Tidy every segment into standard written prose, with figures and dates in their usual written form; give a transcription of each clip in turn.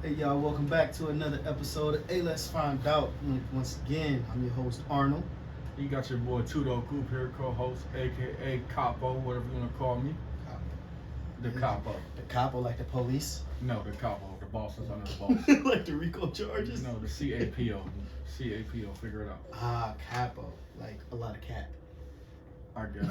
Hey y'all, welcome back to another episode of Hey Let's Find Out. Once again, I'm your host Arnold. You got your boy Tudo Coop here, co-host, aka Capo, whatever you want to call me. The Capo. The capo like the police. No, the Capo. The boss is under the boss. Like the RICO charges? No, the CAPO. CAPO, figure it out. Ah, capo. Like a lot of cap. I guess.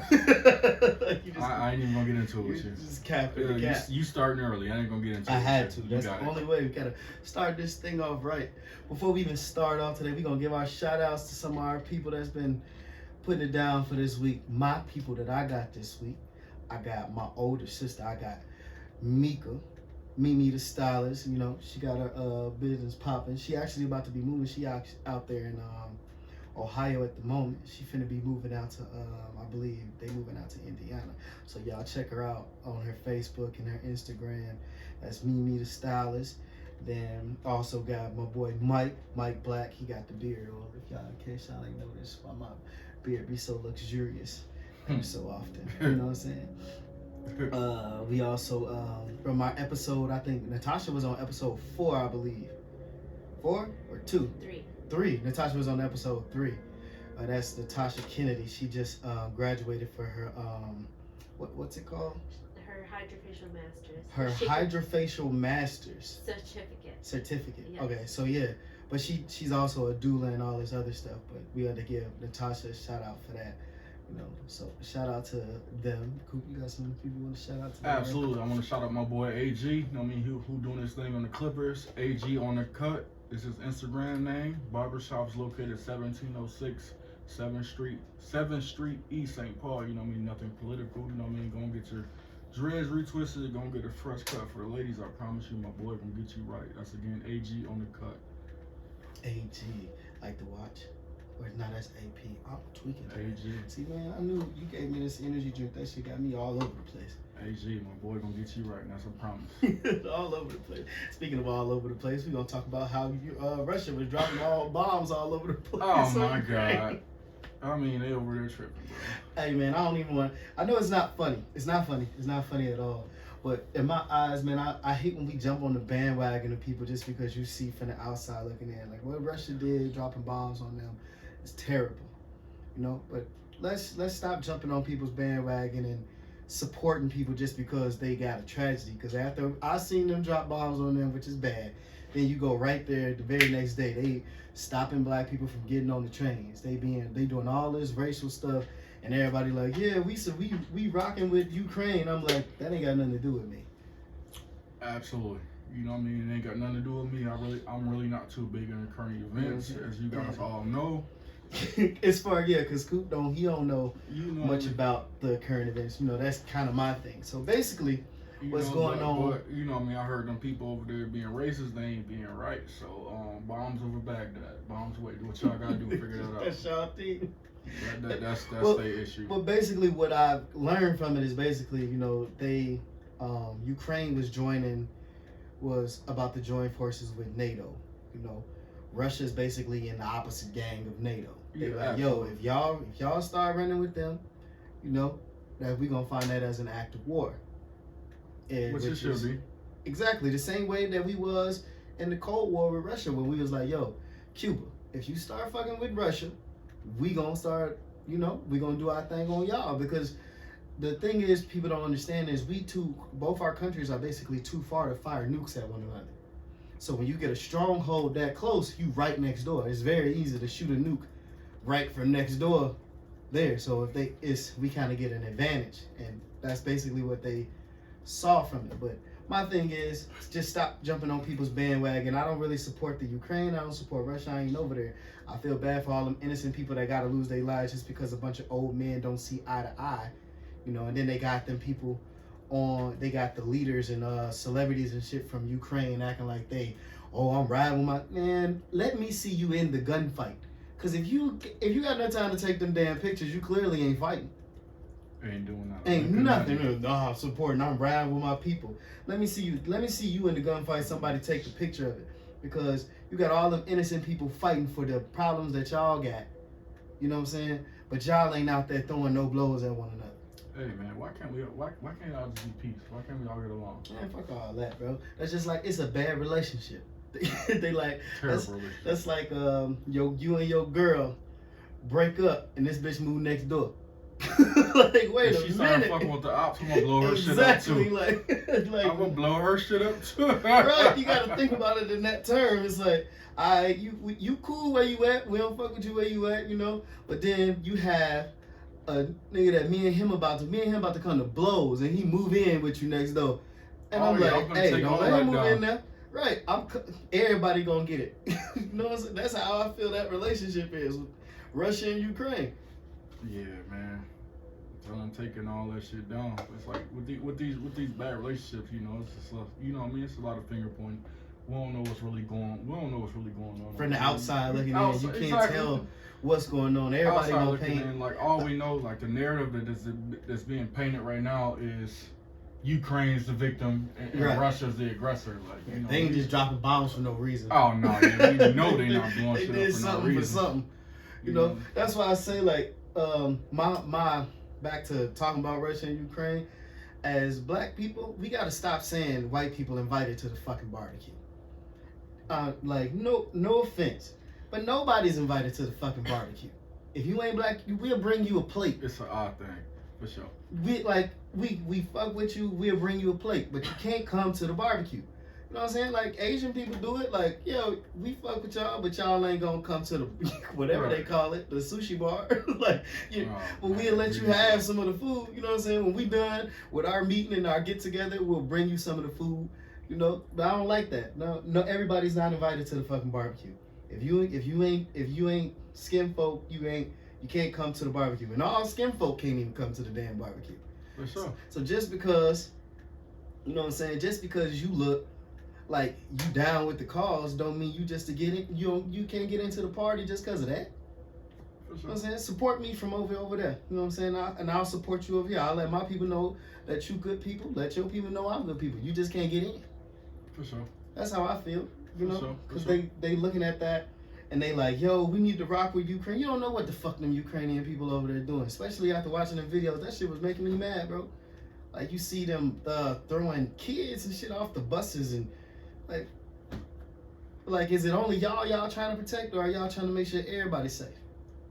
Like I ain't even gonna get into it with you. Just capping the cap. You starting early. I ain't gonna get into it. I had with to. you. That's the only way. We gotta start this thing off right. Before we even start off today, we're gonna give our shout outs to some of our people that's been putting it down for this week. My people that I got this week. I got my older sister. I got Mimi the Stylist. You know, she got her business popping. She actually about to be moving. She out there in Ohio at the moment. She finna be moving out to I believe they moving out to Indiana. So y'all check her out on her Facebook and her Instagram. That's Mimi the Stylist. Then also got my boy Mike Black. He got the beard on. If y'all, in case y'all ain't noticed, why my beard be so luxurious so often. You know what I'm saying? We also from our episode, I think Natasha was on episode 4, I believe. 4 or 2? 3. Natasha was on episode 3. That's Natasha Kennedy. She just graduated for her what's it called? Her hydrofacial masters. Her hydrofacial masters certificate. Yes. Okay, so yeah, but she's also a doula and all this other stuff. But we had to give Natasha a shout out for that. You know, so shout out to them. Coop, you got some people you want to shout out to? Absolutely. I want to shout out my boy AG. You know what I mean? Who doing this thing on the Clippers? AG on the cut. Is his Instagram name. Barber Shop's located 1706 7th Street East St. Paul. You know what I mean? Nothing political. You know what I mean? Gonna get your dreads retwisted. Gonna get a fresh cut for the ladies. I promise you, my boy gonna get you right. That's again AG on the cut. AG, like the watch. Or no, that's AP. I'm tweaking. AG. See, man, I knew you gave me this energy drink. That shit got me all over the place. AG, my boy gonna get you right. That's a promise. All over the place. Speaking of all over the place, we're gonna talk about how Russia was dropping all bombs all over the place. Oh my God. I mean, they over there tripping, bro. Hey man, I don't even want. I know it's not funny. It's not funny. It's not funny at all. But in my eyes, man, I hate when we jump on the bandwagon of people just because you see from the outside looking in, like what Russia did, dropping bombs on them, it's terrible, you know. But let's stop jumping on people's bandwagon and supporting people just because they got a tragedy. Because after I seen them drop bombs on them, which is bad, then you go right there the very next day. They stopping black people from getting on the trains. They doing all this racial stuff, and everybody like, yeah, we rocking with Ukraine. I'm like, that ain't got nothing to do with me. Absolutely. You know what I mean? It ain't got nothing to do with me. I'm really not too big in the current events, as you guys all know. As far because Coop don't know much about the current events. You know, that's kind of my thing. So basically, what's going on? But, you know what I mean? I heard them people over there being racist. They ain't being right. So bombs over Baghdad. Bombs away. Do what y'all gotta do. Figure that out. That's y'all thing. That's well, their issue. But basically, what I've learned from it is basically, you know, they Ukraine was about to join forces with NATO. You know, Russia's basically in the opposite gang of NATO. They're like, yo, if y'all start running with them, you know, that we gonna find that as an act of war. Which it should be. Exactly the same way that we was in the Cold War with Russia, when we was like, yo, Cuba, if you start fucking with Russia, we gonna start, you know, we gonna do our thing on y'all. Because the thing is, people don't understand is both our countries are basically too far to fire nukes at one another. So when you get a stronghold that close, you right next door. It's very easy to shoot a nuke right from next door there. So we kind of get an advantage, and that's basically what they saw from it. But my thing is, just stop jumping on people's bandwagon. I don't really support the Ukraine. I don't support Russia. I ain't over there. I feel bad for all them innocent people that gotta lose their lives just because a bunch of old men don't see eye to eye, you know. And then they got them people they got the leaders and celebrities and shit from Ukraine acting like I'm riding with my man. Let me see you in the gunfight. Cause if you got no time to take them damn pictures, you clearly ain't fighting. Ain't doing nothing. Ain't nothing. I'm supporting. I'm riding with my people. Let me see you in the gunfight. Somebody take the picture of it, because you got all them innocent people fighting for the problems that y'all got. You know what I'm saying? But y'all ain't out there throwing no blows at one another. Hey man, why can't y'all just be peace? Why can't we all get along? Man, fuck all that, bro. That's just like it's a bad relationship. They like Terrible that's like you and your girl break up and this bitch move next door. Like wait a she's minute. Fucking with the ops, I'm gonna blow her exactly, shit up too. like I'm gonna blow her shit up too. right, you gotta think about it in that term. It's like, you cool where you at. We don't fuck with you where you at, you know. But then you have a nigga that me and him about to come to blows, and he move in with you next door. And I'm like, hey, don't let him move in there. Right, everybody gonna get it. You know what I'm saying? That's how I feel that relationship is with Russia and Ukraine. Yeah, man. So I'm taking all that shit down. It's like with these bad relationships, you know, it's just you know what I mean, it's a lot of finger pointing. We don't know what's really going on. From the outside looking in, you can't tell what's going on. Everybody gonna paint in, like all we know, like the narrative that's being painted right now is Ukraine's the victim and Russia's the aggressor. Like you know, they ain't just dropping bombs for no reason. Oh no, yeah, you know they not blowing they shit did up for something no for reason. something. You know, that's why I say like my back to talking about Russia and Ukraine. As black people, we gotta stop saying white people invited to the fucking barbecue. Like no offense, but nobody's invited to the fucking barbecue. If you ain't black, we'll bring you a plate. It's an odd thing, for sure. We fuck with you, we'll bring you a plate, but you can't come to the barbecue. You know what I'm saying? Like Asian people do it. Like, yo, we fuck with y'all, but y'all ain't gonna come to the whatever they call it, the sushi bar. Like, we'll let you have some of the food. You know what I'm saying? When we done with our meeting and our get together, we'll bring you some of the food. You know, but I don't like that. No, everybody's not invited to the fucking barbecue. If you ain't skin folk, you can't come to the barbecue. And all skin folk can't even come to the damn barbecue. For sure. So just because, you know what I'm saying, just because you look like you down with the cause don't mean you just to get in, you can't get into the party just because of that. For sure. You know what I'm saying? Support me from over there. You know what I'm saying? I'll support you over here. I'll let my people know that you good people. Let your people know I'm good people. You just can't get in. For sure. That's how I feel. You know? Because sure. they looking at that and they like, yo, we need to rock with Ukraine. You don't know what the fuck them Ukrainian people over there doing. Especially after watching the videos. That shit was making me mad, bro. Like you see them throwing kids and shit off the buses and like is it only y'all trying to protect, or are y'all trying to make sure everybody's safe?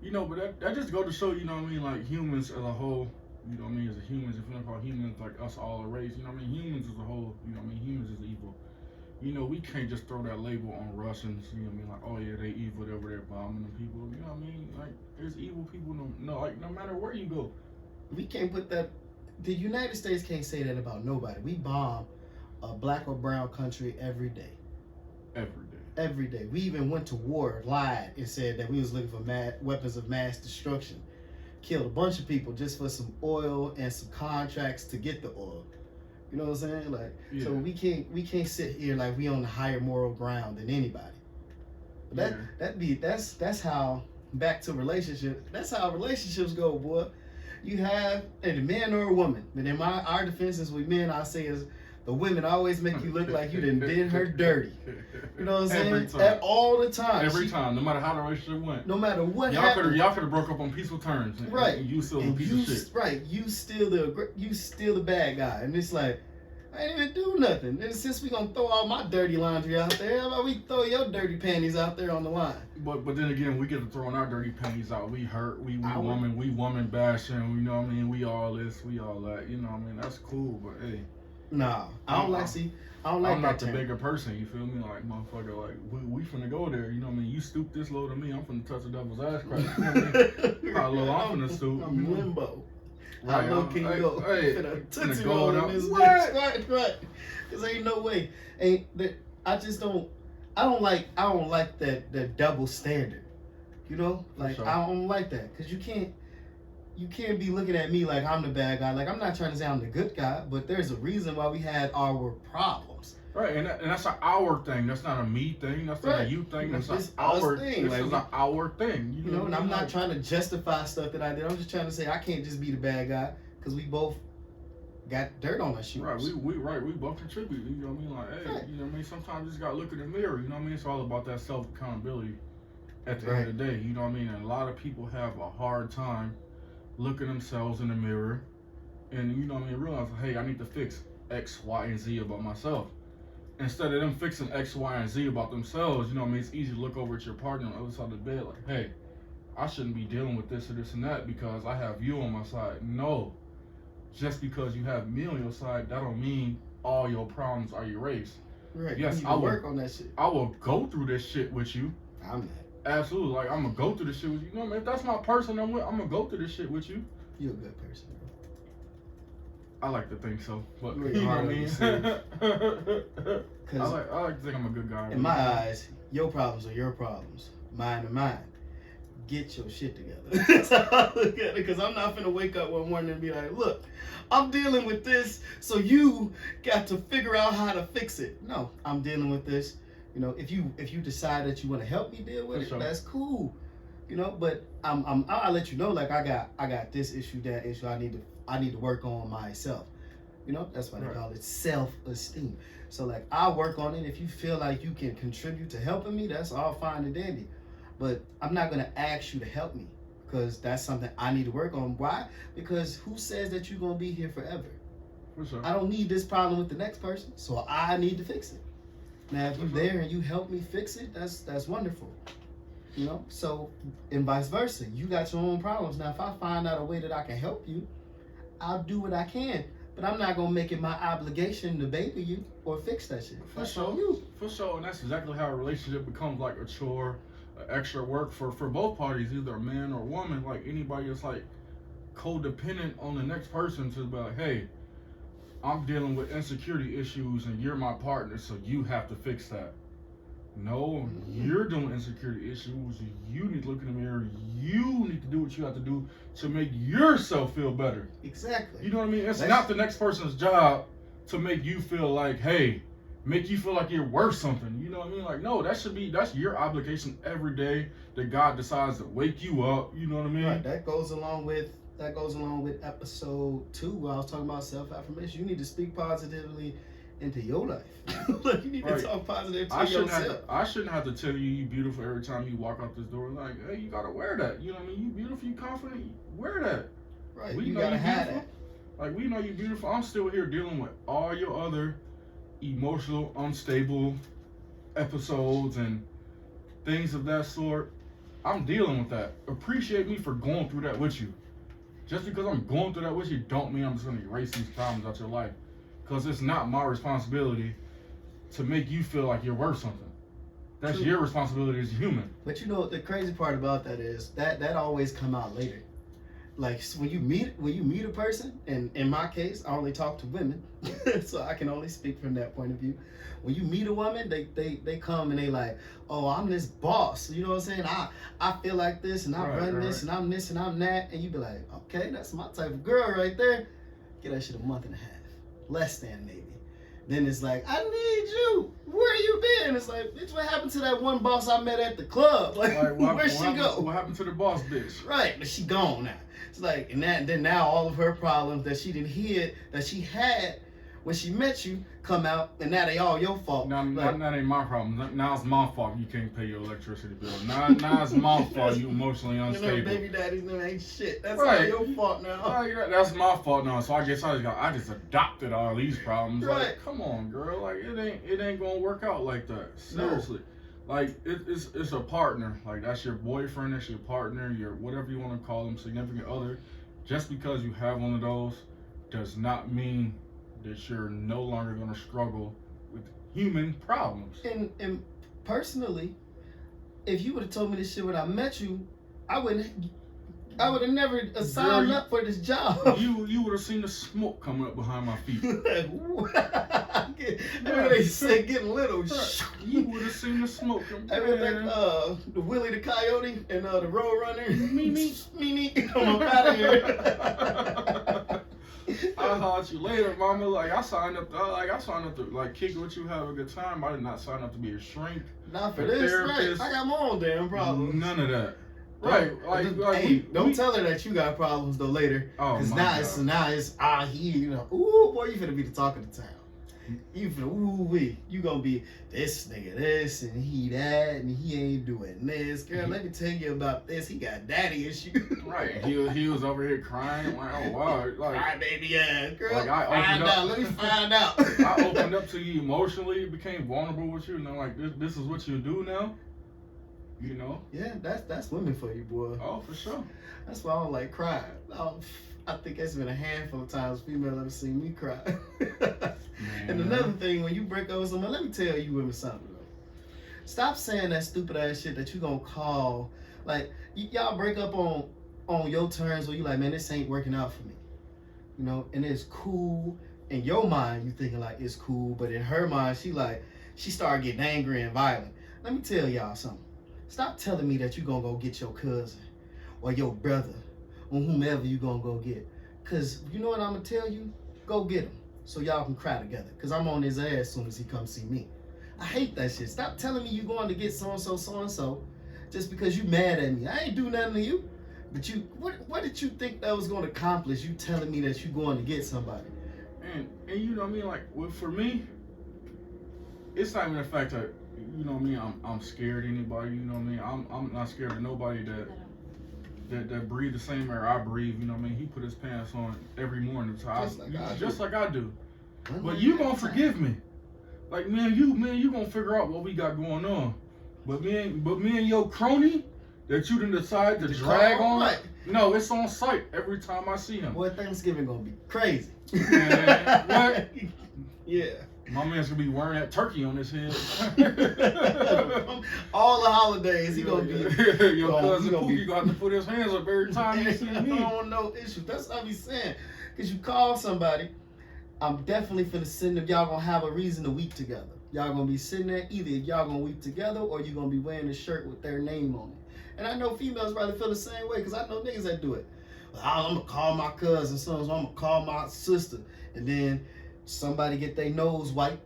You know, but that just go to show, you know what I mean, like humans as a whole, you know what I mean, as a humans, if you want to call humans like us all a race, you know what I mean, humans as a whole, you know what I mean, humans is evil. You know, we can't just throw that label on Russians, you know what I mean, like, oh yeah, they evil, they're over there bombing the people, you know what I mean, like, there's evil people, no matter where you go. We can't put that, the United States can't say that about nobody. We bomb a black or brown country every day. Every day. We even went to war, lied, and said that we was looking for weapons of mass destruction. Killed a bunch of people just for some oil and some contracts to get the oil. You know what I'm saying? Like, so we can't sit here like we on the higher moral ground than anybody. But that's how, back to relationships. That's how relationships go, boy. You have a man or a woman. But in our defenses with men, I say is the women always make you look like you did her dirty. You know what I'm saying? Every time. At all the time. Every time, no matter how the relationship went. No matter what happened. Y'all could have broke up on peaceful terms. Right. And you still a piece of shit. Right. You still the bad guy. And it's like, I didn't even do nothing. And since we gonna throw all my dirty laundry out there, how about we throw your dirty panties out there on the line? But then again, we get to throwing our dirty panties out. We hurt. We woman bashing. You know what I mean? We all this. We all that. You know what I mean? That's cool. But hey. Nah, I don't like I'm not that the bigger person, you feel me? Like, motherfucker, like, we finna go there, you know what I mean? You stoop this low to me, I'm finna touch the devil's ass crack. You know what I mean? How low I'm finna stoop. I'm limbo. Right, how low can you go? Hey, finna tootsie roll in this what? bitch. Right. Cause ain't no way. I don't like that double standard. You know? Like, sure. I don't like that. Cause you can't be looking at me like I'm the bad guy. Like, I'm not trying to say I'm the good guy, but there's a reason why we had our problems. Right, and that's an our thing. That's not a me thing. That's not a you thing. That's our thing. This is our thing. You know, and I'm not trying to justify stuff that I did. I'm just trying to say I can't just be the bad guy because we both got dirt on our shoes. Right, we both contribute. You know what I mean? Like, hey, you know what I mean? Sometimes you just gotta look in the mirror. You know what I mean? It's all about that self accountability. At the end of the day, you know what I mean? And a lot of people have a hard time looking themselves in the mirror and you know what I mean, realize, hey, I need to fix X, Y, and Z about myself. Instead of them fixing X, Y, and Z about themselves, you know what I mean, it's easy to look over at your partner on the other side of the bed like, hey, I shouldn't be dealing with this or this and that because I have you on my side. No. Just because you have me on your side, that don't mean all your problems are erased. Right. Yes, I work on that shit. I will go through this shit with you. I'm not. Absolutely. Like, I'm gonna go through this shit with you. You know what I mean? If that's my person I'm with, I'm gonna go through this shit with you. You're a good person, bro. I like to think so. But You you know what I mean? Because I like to think I'm a good guy. in my eyes, your problems are your problems. Mine are mine. Get your shit together. That's how I look at it. Because I'm not finna wake up one morning and be like, look, I'm dealing with this, so you got to figure out how to fix it. No, I'm dealing with this. You know, if you decide that you want to help me deal with For it, sure. that's cool. You know, but I'll let you know, like I got this issue, that issue. I need to work on myself. You know, that's why they call it self-esteem. So like I'll work on it. If you feel like you can contribute to helping me, that's all fine and dandy. But I'm not gonna ask you to help me because that's something I need to work on. Why? Because who says that you're gonna be here forever? For sure. I don't need this problem with the next person, so I need to fix it. Now, if you're there and you help me fix it, that's wonderful. You know, so and vice versa. You got your own problems. Now, if I find out a way that I can help you, I'll do what I can. But I'm not gonna make it my obligation to baby you or fix that shit. For That's sure. on you. For sure. And that's exactly how a relationship becomes like a chore, extra work for both parties, either a man or a woman. Like anybody that's like codependent on the next person to be like, hey, I'm dealing with insecurity issues and you're my partner, so you have to fix that. No, you're doing insecurity issues. You need to look in the mirror. You need to do what you have to do to make yourself feel better. Exactly. You know what I mean? It's not the next person's job to make you feel like, hey, make you feel like you're worth something. You know what I mean? Like, no, that's your obligation every day that God decides to wake you up. You know what I mean? Right. That goes along with episode 2 where I was talking about self-affirmation. You need to speak positively into your life. Like you need to talk positive to yourself. I shouldn't have to tell you beautiful every time you walk out this door. Like, hey, you gotta wear that. You know what I mean? You beautiful, you confident, wear that. Right. We You know gotta you have beautiful. that. Like, we know you beautiful. I'm still here dealing with all your other emotional, unstable episodes and things of that sort. I'm dealing with that. Appreciate me for going through that with you. Just because I'm going through that with you don't mean I'm just going to erase these problems out your life. Because it's not my responsibility to make you feel like you're worth something. That's True. your responsibility as a human. But you know the crazy part about that is that always come out later. Like when you meet a person, and in my case, I only talk to women, so I can only speak from that point of view. When you meet a woman, they come and they like, oh, I'm this boss. You know what I'm saying? I feel like this, and I run this, and I'm this, and I'm that. And you be like, okay, that's my type of girl right there. Get that shit a month and a half, less than maybe. Then it's like, I need you. Where you been? It's like, bitch, what happened to that one boss I met at the club? Like, where'd she go? What happened to the boss bitch? Right, but she gone now. It's like, and then now all of her problems that she didn't hear that she had when she met you come out, and now they all your fault. Now, like, that ain't my problem. Now it's my fault you can't pay your electricity bill. Now it's my fault you emotionally unstable. You know, baby daddy's name ain't shit. That's Right. all your fault now. That's my fault now. So I guess I just adopted all these problems. Right. Like, come on, girl. Like it ain't gonna work out like that. Seriously. No. Like it's a partner. Like that's your boyfriend, that's your partner, your whatever you want to call them, significant other. Just because you have one of those does not mean that you're no longer gonna struggle with human problems. And personally, if you would have told me this shit when I met you, I would have never signed up for this job. You would have seen the smoke coming up behind my feet. They say getting little. You would have seen the smoke. I remember like the Willie the Coyote and the Road Runner. Me. Come out of here. I'll holler at you later, mama. Like I signed up to like kick with you, have a good time. I did not sign up to be a shrink. Not for this, therapist. right? I got my own damn problems. None of that. Right. Hey, don't we tell her that you got problems though later. Oh Cause my now God. it's you know, ooh boy, you finna be the talk of the town. You gonna be this nigga this and he that and he ain't doing this. Girl, let me tell you about this. He got daddy issues. Right. He was over here crying. Like, oh wow. Like, cry baby ass. Girl, like I opened up. let me find out. I opened up to you emotionally, became vulnerable with you, and I'm like, this is what you do now. You know? Yeah, that's women for you, boy. Oh, for sure. That's why I don't like crying. I think it's been a handful of times females ever seen me cry. And another thing, when you break up with someone, let me tell you women something. Stop saying that stupid ass shit that you gonna call. Like, y'all break up on your terms where you like, man, this ain't working out for me. You know, and it's cool. In your mind, you thinking like it's cool, but in her mind, she started getting angry and violent. Let me tell y'all something. Stop telling me that you gonna go get your cousin or your brother or whomever you gonna go get. Cause you know what I'm gonna tell you? Go get him so y'all can cry together. Cause I'm on his ass as soon as he comes see me. I hate that shit. Stop telling me you going to get so-and-so just because you mad at me. I ain't do nothing to you. But what did you think that was gonna accomplish? You telling me that you going to get somebody. And you know what I mean? Like, well, for me, it's not even the fact that, you know what I mean, I'm scared of anybody, you know what I mean? I'm not scared of nobody that breathe the same air I breathe, you know what I mean? He put his pants on every morning, so just like I do. But you gonna forgive me. Like, man, you gonna figure out what we got going on. But me and your crony that you done decide to drag on, right. No, it's on sight every time I see him. Boy, Thanksgiving gonna be crazy. Man, what? Yeah. My man's gonna be wearing that turkey on his head. All the holidays, he gonna be. Your cousin Pookie gonna have to put his hands up every time he see me. I don't want no issue. That's what I be saying. Cause you call somebody, I'm definitely finna send them. Y'all gonna have a reason to weep together. Y'all gonna be sitting there. Either y'all gonna weep together or you gonna be wearing a shirt with their name on it. And I know females probably feel the same way. Cause I know niggas that do it. Well, I'm gonna call my cousin, so I'm gonna call my sister, and then somebody get their nose wiped,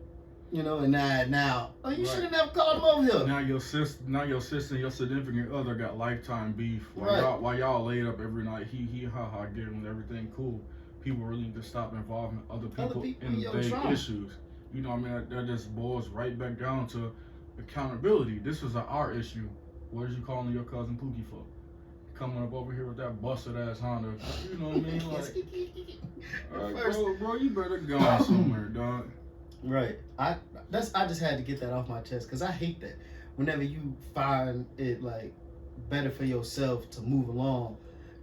you know, and now, oh, you should have never called them over here. Now your sister and your significant other got lifetime beef. While y'all laid up every night, he ha giggling, everything cool. People really need to stop involving other people in their issues. You know what I mean? That just boils right back down to accountability. This was our issue. What is you calling your cousin Pookie for? Coming up over here with that busted ass Honda. You know what I mean? Like, all right, bro, you better go somewhere, dog. Right. I just had to get that off my chest because I hate that. Whenever you find it like better for yourself to move along,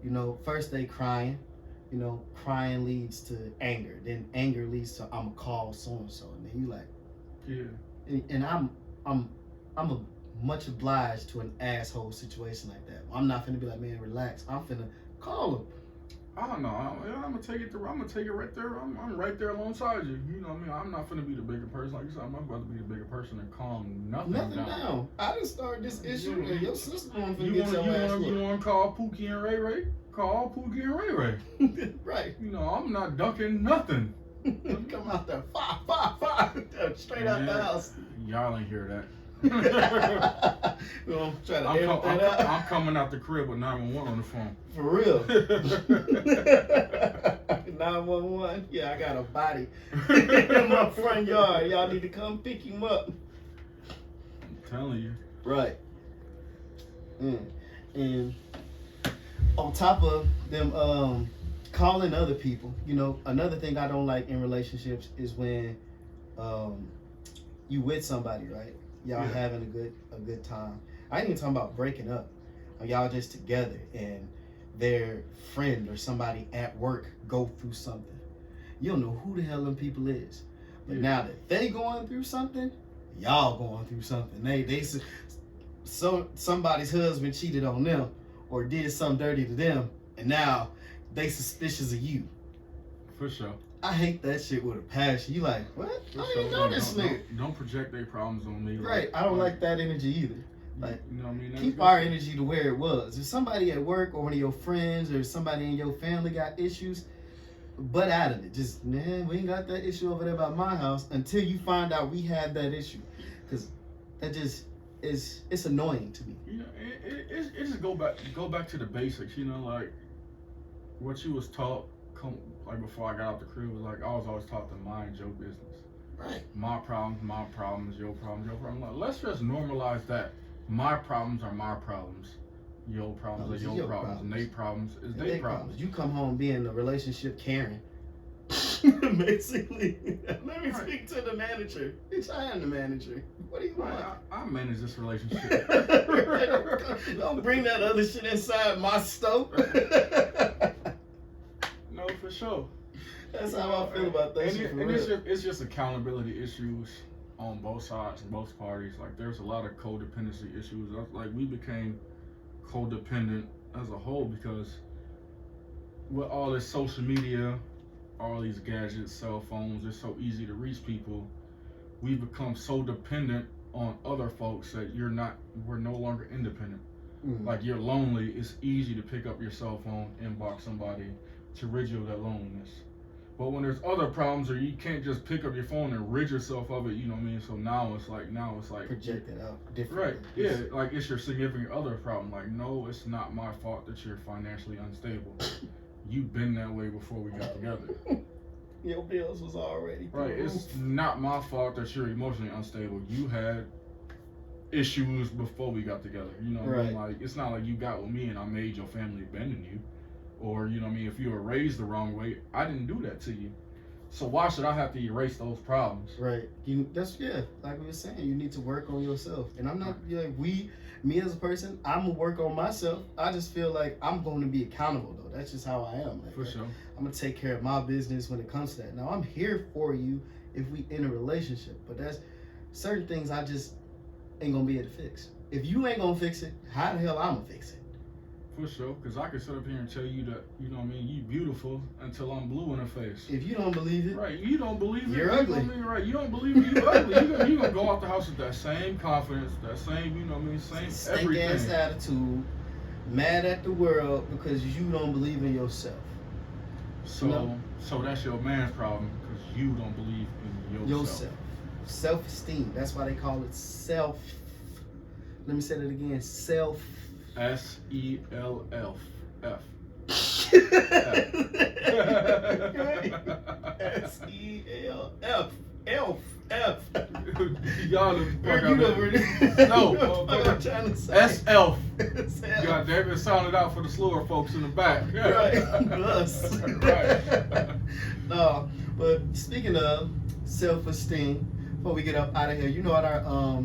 you know, first they crying, you know, crying leads to anger. Then anger leads to I'm gonna call so and so, and then you like, yeah. And I'm a much obliged to an asshole situation like that. I'm not finna be like, man, relax. I'm finna call him. I don't know. I'm gonna take it right there. I'm right there alongside you. You know what I mean? I'm not finna be the bigger person. Like you said, I'm about to be the bigger person and calm nothing down. I didn't start this issue, and your sister gonna you get your ass whooped. You wanna call Pookie and Ray Ray? Call Pookie and Ray Ray. Right. You know, I'm not ducking nothing. Come out there, fire, straight out the house. Y'all ain't hear that. We'll try to edit that out. I'm coming out the crib with 911 on the phone. For real. 911. Yeah, I got a body in my front yard. Y'all need to come pick him up. I'm telling you. Right. And on top of them calling other people, you know, another thing I don't like in relationships is when you with somebody, right? Y'all having a good time. I ain't even talking about breaking up. Y'all just together and their friend or somebody at work go through something. You don't know who the hell them people is. But now that they going through something, y'all going through something. Somebody's husband cheated on them or did something dirty to them, and now they suspicious of you. For sure. I hate that shit with a passion. You like, what? I don't even know this nigga. Don't project their problems on me. Right. I don't like that energy either. Like, you know what I mean? Keep our energy to where it was. If somebody at work or one of your friends or somebody in your family got issues, butt out of it. Just, man, we ain't got that issue over there by my house until you find out we have that issue. Because that just it's annoying to me. You know, it just go back to the basics. You know, like what you was taught. Like before I got out the crib was like I was always taught to mind your business. Right. My problems, your problems, your problems. Like, let's just normalize that. My problems are my problems. Your problems are your problems. And they problems is they problems. You come home being a relationship Karen. Basically. Let me speak to the manager. Bitch, I am the manager. What do you want? I manage this relationship. Don't bring that other shit inside my stove. No, for sure. That's how I feel about that shit. And it's just accountability issues on both sides and both parties. Like, there's a lot of codependency issues. Like, we became codependent as a whole because with all this social media, all these gadgets, cell phones, it's so easy to reach people. We become so dependent on other folks that we're no longer independent. Mm-hmm. Like, you're lonely, it's easy to pick up your cell phone, inbox somebody to rid you of that loneliness. But when there's other problems, or you can't just pick up your phone and rid yourself of it, you know what I mean? So now it's like project it out differently. Right. Yeah, like it's your significant other problem. Like, no, it's not my fault that you're financially unstable. You've been that way before we got together. Your bills was already through. Right. It's not my fault that you're emotionally unstable. You had issues before we got together. You know what I mean? Like, it's not like you got with me and I made your family abandon you. Or, you know what I mean, if you were raised the wrong way, I didn't do that to you. So why should I have to erase those problems? Right. Like we were saying, you need to work on yourself. And I'm not, me as a person, I'm going to work on myself. I just feel like I'm going to be accountable, though. That's just how I am. Like, for sure. I'm going to take care of my business when it comes to that. Now, I'm here for you if we in a relationship. But that's certain things I just ain't going to be able to fix. If you ain't going to fix it, how the hell I'm going to fix it? For sure, because I can sit up here and tell you that, you know what I mean, you beautiful until I'm blue in the face. If you don't believe it, right, you don't believe it. You're ugly. You know what I mean? Right, you don't believe it, you ugly. You're going to go out the house with that same confidence, that same, you know what I mean, same everything. Stink-ass attitude, mad at the world because you don't believe in yourself. So that's your man's problem because you don't believe in yourself. Self-esteem. That's why they call it self. Let me say that again. Self. SELF. F. Y'all no, I'm trying to say. S-Elf. God damn it, sound it out for the slower folks in the back. Right. Us. Right. No, but speaking of self-esteem, before we get up out of here, you know what our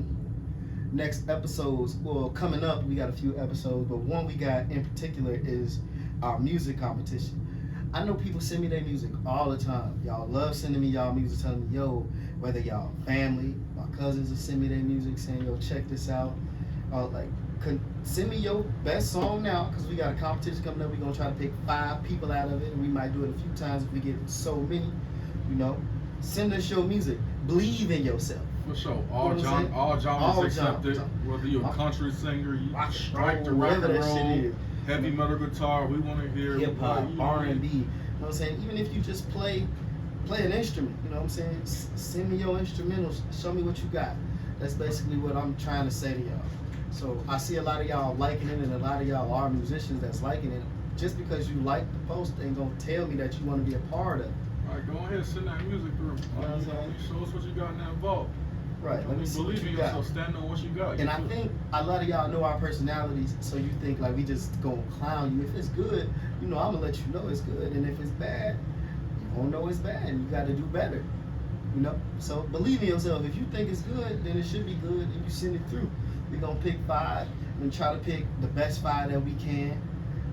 next episodes, well, coming up, we got a few episodes, but one we got in particular is our music competition. I know people send me their music all the time. Y'all love sending me y'all music, telling me, yo, whether y'all family, my cousins will send me their music saying, yo, check this out. Send me your best song now, because we got a competition coming up. We're going to try to pick 5 people out of it, and we might do it a few times if we get so many, you know. Send us your music. Believe in yourself. For sure. All genres accepted. Whether you're a country singer, you strike the rock and roll, heavy metal guitar, we want to hear hip hop, R&B. You know what I'm saying? Even if you just play an instrument, you know what I'm saying? Send me your instrumentals. Show me what you got. That's basically what I'm trying to say to y'all. So I see a lot of y'all liking it, and a lot of y'all are musicians that's liking it. Just because you like the post ain't gonna tell me that you want to be a part of it. All right, go ahead, send that music through. Show us what you got in that vault. Right. Let me see believe in yourself. Stand on what you got. And I think a lot of y'all know our personalities, so you think like we just gonna clown you. If it's good, you know I'm gonna let you know it's good, and if it's bad, you won't know it's bad. You got to do better. You know. So believe in yourself. If you think it's good, then it should be good, and you send it through. We're gonna pick 5 and try to pick the best 5 that we can.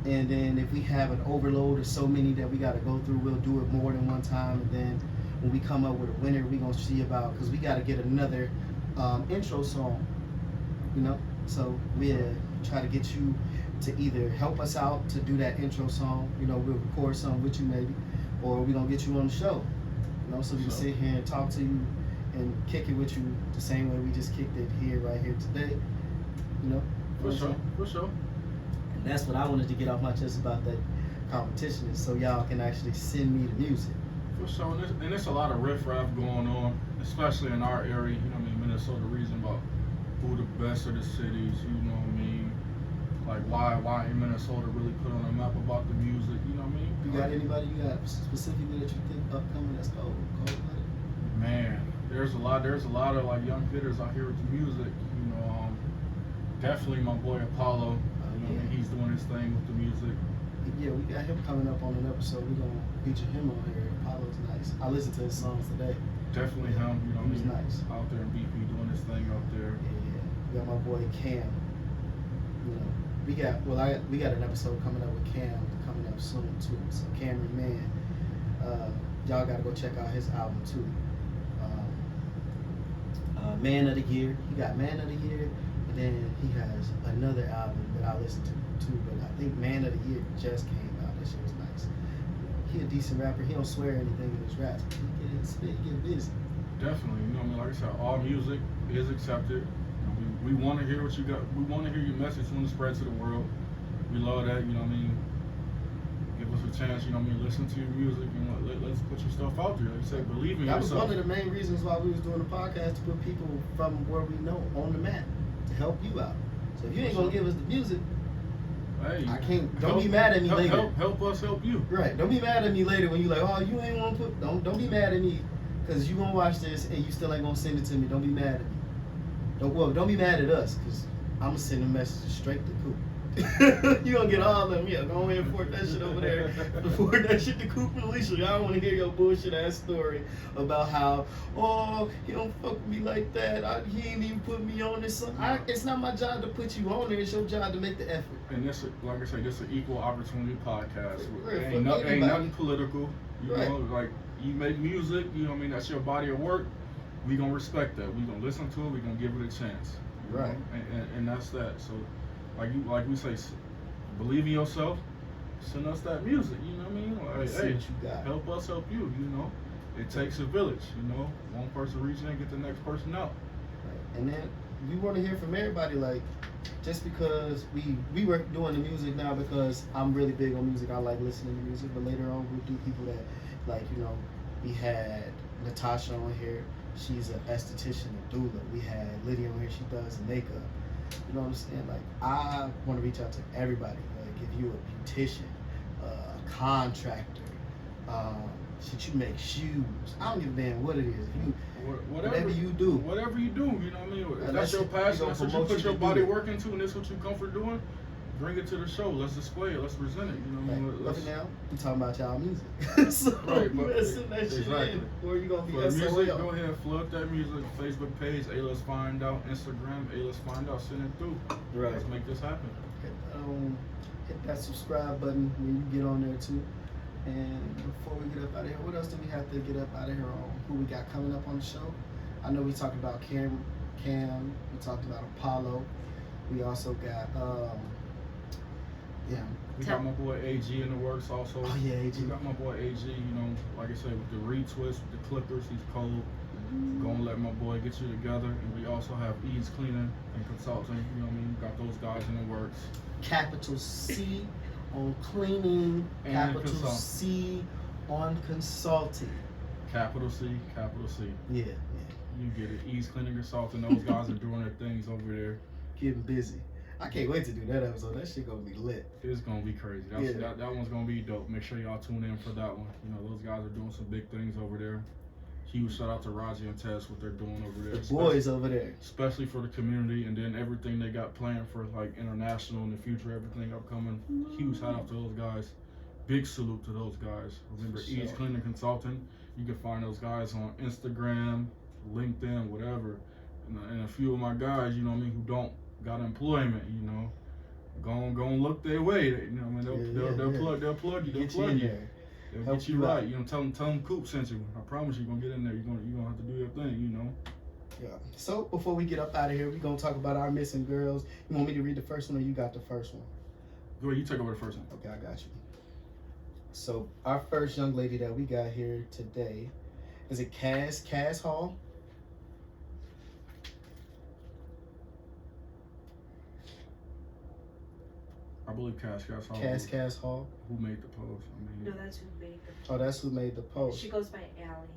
And then if we have an overload of so many that we got to go through, we'll do it more than one time. And then when we come up with a winner, we're going to see about, because we got to get another intro song, you know? So we'll try to get you to either help us out to do that intro song, you know, we'll record something with you maybe, or we're going to get you on the show, you know, so we can sit here and talk to you and kick it with you the same way we just kicked it right here today, you know? For sure. That's what I wanted to get off my chest about that competition, is so y'all can actually send me the music. For sure, and there's a lot of riffraff going on, especially in our area. You know what I mean, Minnesota. Reason about who the best of the cities. You know what I mean, like why in Minnesota really put on a map about the music. You know what I mean. You got anybody you got specifically that you think upcoming that's cold? Man, there's a lot of like young hitters out here with the music. You know, definitely my boy Apollo. You know, he's doing his thing with the music. Yeah, we got him coming up on an episode. We're gonna feature him on here. Apollo's nice. I listened to his songs today. Definitely him. You know, he's nice out there in BP doing his thing out there. Yeah. We got my boy Cam. You know, we got an episode coming up with Cam coming up soon too. So Cameron Mann, y'all gotta go check out his album too. Man of the Year. He got Man of the Year, and then he has another album that I listened to too. But I think Man of the Year just came out. That shit was nice. He a decent rapper. He don't swear anything in his raps. But he get spit, he get busy. Definitely. You know, I mean, like I said, all music is accepted. We want to hear what you got. We want to hear your message. We want to spread to the world. We love that. You know what I mean? Give us a chance. You know what I mean? Listen to your music. You know, let's put your stuff out there. Like you say, believe in yourself. That was one of the main reasons why we was doing the podcast, to put people from where we know on the map to help you out. So if you ain't gonna give us the music, hey, I can't. Don't be mad at me later. Help us help you. Right. Don't be mad at me later when you like, oh, you ain't want to put. Don't be mad at me, cause you gonna watch this and you still ain't gonna send it to me. Don't be mad at me. Don't be mad at us, cause I'm gonna send a message straight to Coop. You gonna get all of them. Yeah, go ahead and forward that shit over there. Forward that shit to Coop and Alicia. I don't want to hear your bullshit ass story about how, oh, he don't fuck with me like that. He ain't even put me on this. It's not my job to put you on there. It's your job to make the effort. And this, like I say, this is an equal opportunity podcast. Right, ain't nothing political. You right. know, like you make music. You know what I mean? That's your body of work. We gonna respect that. We gonna listen to it. We gonna give it a chance. Right. And that's that. So, like we say, believe in yourself. Send us that music. You know what I mean? Like, See hey, what you got. help us help you. You know, it takes a village. You know, one person reach in, get the next person out. Right. And then we want to hear from everybody. Like, just because we were doing the music now because I'm really big on music. I like listening to music. But later on, we'll do people that, like, you know, we had Natasha on here. She's an esthetician, a doula. We had Lydia on here. She does makeup. You know what I'm saying? Like, I want to reach out to everybody. Like, if you a beautician, a contractor, shit, you make shoes. I don't give a damn what it is. Whatever you do. Whatever you do, you know what I mean? If that's your passion, that's what you put your body work into, and that's what you comfort doing, bring it to the show. Let's display it. Let's present it. You know what I mean? Right now, we talking about y'all music. So right, but let's send that shit in. Or you gonna be music, SOL. go ahead and flood that music. Facebook page, Let's Find Out. Instagram, Let's Find Out. Send it through. Right. Let's make this happen. Hit that subscribe button when you get on there too. And before we get up out of here, what else do we have to get up out of here on? Who we got coming up on the show? I know we talked about Cam. We talked about Apollo. We also got we got my boy AG in the works also. Oh yeah, AG. We got my boy AG, you know, like I said, with the retwist, with the clippers, he's cold. Gonna let my boy get you together. And we also have EIDS Cleaning and Consulting, you know what I mean? We got those guys in the works. Capital C on cleaning, and capital C on consulting. Capital C, capital C. Yeah. You get it. EIDS Cleaning Consulting, those guys are doing their things over there. Getting busy. I can't wait to do that episode. That shit gonna be lit. It's gonna be crazy. That one's gonna be dope. Make sure y'all tune in for that one. You know, those guys are doing some big things over there. Huge shout out to Raji and Tess, what they're doing over there. The boys over there. Especially for the community, and then everything they got planned for like international in the future, everything upcoming. Huge shout out to those guys. Big salute to those guys. Remember, EIDS Cleaning Consulting. You can find those guys on Instagram, LinkedIn, whatever. And a few of my guys, you know what I mean, who don't got employment, you know, go and look their way. You know what I mean? They'll plug you. They'll plug you. They'll get you right. You know, tell them Coop sent you. I promise you're gonna get in there. You're gonna have to do your thing. You know. Yeah. So before we get up out of here, we're gonna talk about our missing girls. You want me to read the first one, or you got the first one? Go ahead. You take over the first one. Okay, I got you. So our first young lady that we got here today is it Cass Hall. I believe Cass Hall. Cass Hall. Who made the post? No, that's who made the post. Oh, that's who made the post. She goes by Allie.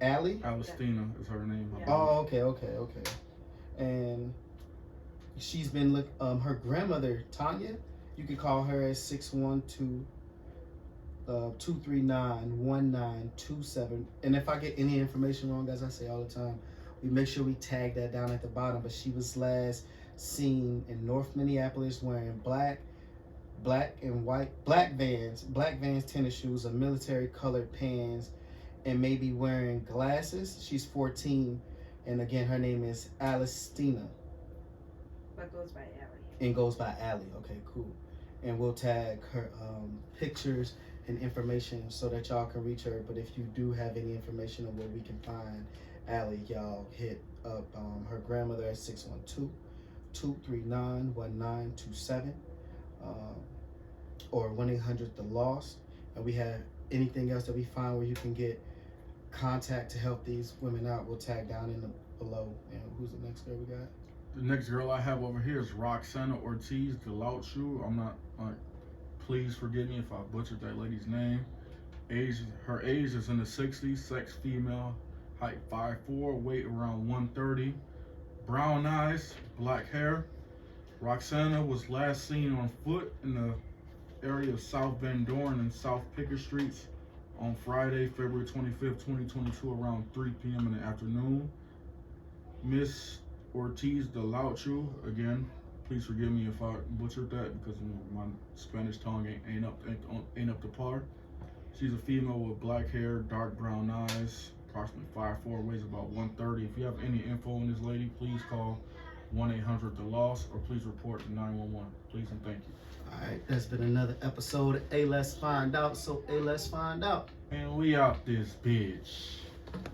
Allie? Alistina is her name. Yeah. Oh, okay. And she's been, her grandmother, Tanya, you could call her at 612 239-1927. And if I get any information wrong, as I say all the time, we make sure we tag that down at the bottom. But she was last seen in North Minneapolis wearing black Vans tennis shoes, a military colored pants, and maybe wearing glasses. She's 14, and again, her name is Alistina. But goes by Allie. And goes by Allie. Okay, cool. And we'll tag her pictures and information so that y'all can reach her. But if you do have any information on where we can find Allie, y'all hit up her grandmother at 612-239-1927 or 1-800-THE-LOST. And we have anything else that we find where you can get contact to help these women out, we'll tag down in the below. And who's the next girl we got? The next girl I have over here is Roxana Ortiz, the Lauchu. I'm not, please forgive me if I butchered that lady's name. Her age is in the 60s, sex female, height 5'4", weight around 130, brown eyes, black hair. Roxana was last seen on foot in the area of South Van Dorn and South Pickett Streets on Friday, February 25th, 2022, around 3 p.m. in the afternoon. Miss Ortiz de Lauchu, again, please forgive me if I butchered that because my Spanish tongue ain't up to par. She's a female with black hair, dark brown eyes, approximately 5'4", weighs about 130. If you have any info on this lady, please call 1-800-THE-LOST or please report to 911. Please and thank you. All right, that's been another episode of Let's Find Out. So, let's find out. And we out this bitch.